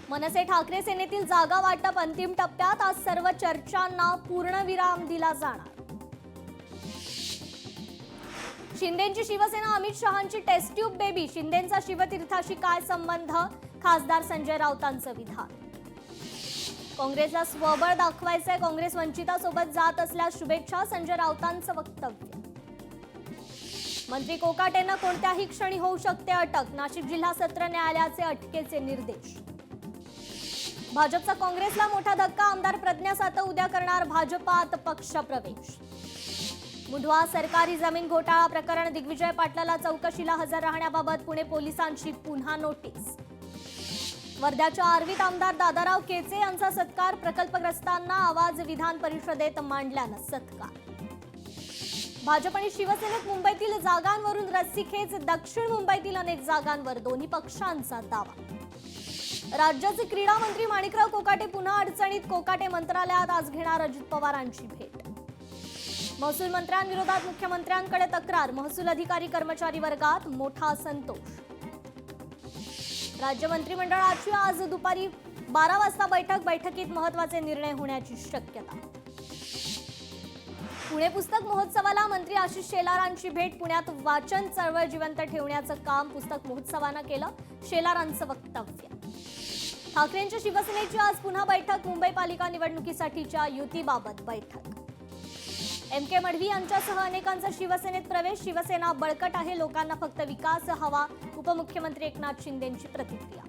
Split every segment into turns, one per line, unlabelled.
मनसे ठाकरे सेनेतील जागा वाटप अंतिम टप्प्यात. आज सर्व चर्चांना पूर्णविराम दिला जाणार. शिंदेंची शिवसेना अमित शहांची टेस्ट ट्यूब बेबी. शिंदेंचा शिवतीर्थाशी काय संबंध? खासदार संजय राऊतांचं विधान. काँग्रेसला स्वबळ दाखवायचंय. काँग्रेस वंचितासोबत जात असल्यास शुभेच्छा. संजय राऊतांचं वक्तव्य. मंत्री कोकाटेंना कोणत्याही क्षणी होऊ शकते अटक. नाशिक जिल्हा सत्र न्यायालयाचे अटकेचे निर्देश. भाजपचा काँग्रेसला मोठा धक्का. आमदार प्रज्ञा सातव उद्या करणार भाजपात पक्षप्रवेश. मुंढवा सरकारी जमीन घोटाळा प्रकरण. दिग्विजय पाटलाला चौकशीला हजर राहण्याबाबत पुणे पोलिसांची पुन्हा नोटीस. वर्ध्याच्या आर्वीत आमदार दादाराव केचे यांचा सत्कार. प्रकल्पग्रस्तांना आवाज. विधान परिषदेत मांडल्यानं सत्कार. भाजप आणि शिवसेनेत मुंबईतील जागांवरून रस्सीखेच. दक्षिण मुंबईतील अनेक जागांवर दोन्ही पक्षांचा दावा. राज्याचे क्रीडा मंत्री माणिकराव कोकाटे पुन्हा अडचणीत. कोकाटे मंत्रालयात आज घेणार अजित पवारांची भेट. महसूल मंत्र्यांविरोधात मुख्यमंत्र्यांकडे तक्रार. महसूल अधिकारी कर्मचारी वर्गात मोठा असंतोष. राज्य मंत्रिमंडळाची आज दुपारी 12 वाजता बैठक. बैठकीत महत्त्वाचे निर्णय होण्याची शक्यता. पुणे पुस्तक महोत्सवाला मंत्री आशिष शेलारांची भेट. पुण्यात वाचन चळवळ जिवंत ठेवण्याचं काम पुस्तक महोत्सवानं केलं. शेलारांचं वक्तव्य. ठाकरेंच्या शिवसेनेची आज पुन्हा बैठक. मुंबई पालिका निवडणुकीसाठीच्या युतीबाबत बैठक. एम.के. मडवी यांच्यासह अनेकांचा शिवसेनेत प्रवेश. शिवसेना बळकट आहे. लोकांना फक्त विकास हवा. उपमुख्यमंत्री एकनाथ शिंदेंची प्रतिक्रिया.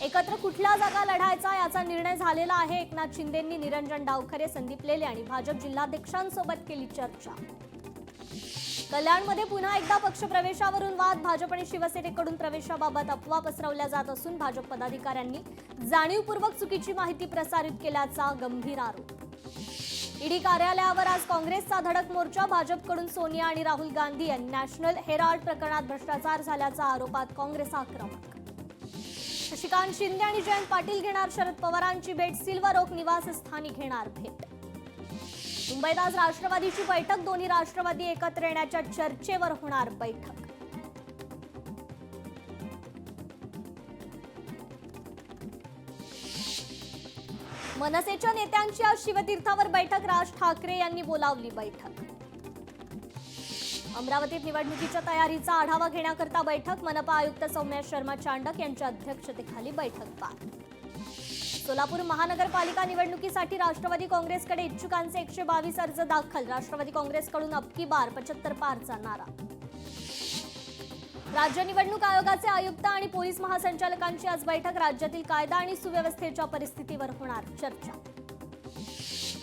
एकत्र कुठल्या जागा लढायचा याचा निर्णय झालेला आहे. एकनाथ शिंदेंनी निरंजन डावखरे, संदीप लेले आणि भाजप जिल्हाध्यक्षांसोबत केली चर्चा. कल्याणमध्ये पुन्हा एकदा पक्षप्रवेशावरून वाद. भाजप आणि शिवसेनेकडून प्रवेशाबाबत अफवा पसरवल्या जात असून भाजप पदाधिकाऱ्यांनी जाणीवपूर्वक चुकीची माहिती प्रसारित केल्याचा गंभीर आरोप. ईडी कार्यालयावर आज काँग्रेसचा धडक मोर्चा. भाजपकडून सोनिया आणि राहुल गांधी यांनी नॅशनल हेराल्ड प्रकरणात भ्रष्टाचार झाल्याच्या आरोपात काँग्रेस आक्रमक. शशिकांत शिंदे आणि जयंत पाटील घेणार शरद पवारांची भेट. सिल्वर ओक निवासस्थानी घेणार भेट. मुंबईत आज राष्ट्रवादीची बैठक. दोन्ही राष्ट्रवादी एकत्र येण्याच्या चर्चेवर होणार बैठक. मनसेच्या नेत्यांची आज शिवतीर्थावर बैठक. राज ठाकरे यांनी बोलावली बैठक. अमरावतीत निवडणुकीच्या तयारीचा आढावा घेण्याकरता बैठक. मनपा आयुक्त सौम्या शर्मा चांडक यांच्या अध्यक्षतेखाली बैठक पार. सोलापूर महानगरपालिका निवडणुकीसाठी राष्ट्रवादी काँग्रेसकडे इच्छुकांचे 122 अर्ज दाखल. राष्ट्रवादी काँग्रेसकडून अबकी बार 75 पारचा नारा. राज्य निवडणूक आयोगाचे आयुक्त आणि पोलीस महासंचालकांची आज बैठक. राज्यातील कायदा आणि सुव्यवस्थेच्या परिस्थितीवर होणार चर्चा.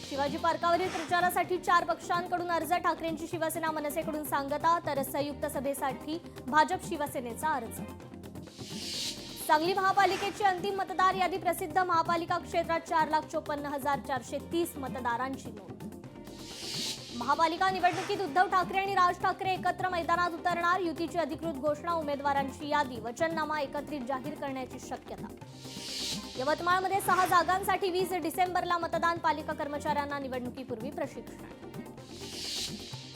शिवाजी पार्कावरील प्रचारासाठी 4 पक्षांकडून अर्ज. ठाकरेंची शिवसेना मनसेकडून सांगता तर संयुक्त सभेसाठी भाजप शिवसेनेचा अर्ज. सांगली महापालिकेची अंतिम मतदार यादी प्रसिद्ध. महापालिका क्षेत्रात 4,54,430 मतदारांची नोंद. महापालिका निवडणुकीत उद्धव ठाकरे आणि राज ठाकरे एकत्र मैदानात उतरणार. युतीची अधिकृत घोषणा. उमेदवारांची यादी. वचननामा एकत्रित जाहीर करण्याची शक्यता. यवतमाळमध्ये 6 जागांसाठी 20 डिसेंबरला मतदान. पालिका कर्मचाऱ्यांना निवडणुकीपूर्वी प्रशिक्षण.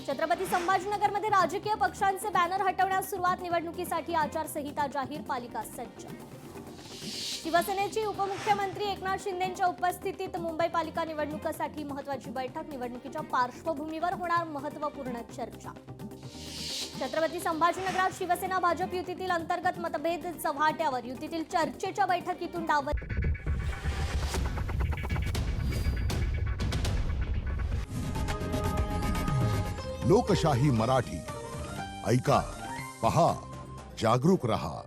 छत्रपती संभाजीनगरमध्ये राजकीय पक्षांचे बॅनर हटवण्यास सुरुवात. निवडणुकीसाठी आचारसंहिता जाहीर. पालिका सज्ज. शिवसेनेची उपमुख्यमंत्री एकनाथ शिंदेंच्या उपस्थितीत मुंबई पालिका निवडणुकीसाठी महत्त्वाची बैठक. निवडणुकीच्या पार्श्वभूमीवर होणार महत्त्वपूर्ण चर्चा. छत्रपती संभाजीनगरात शिवसेना भाजप युतीतील अंतर्गत मतभेद चव्हाट्यावर. युतीतील चर्चेच्या बैठकीतून डाव.
लोकशाही मराठी ऐका, पहा, जागरूक रहा.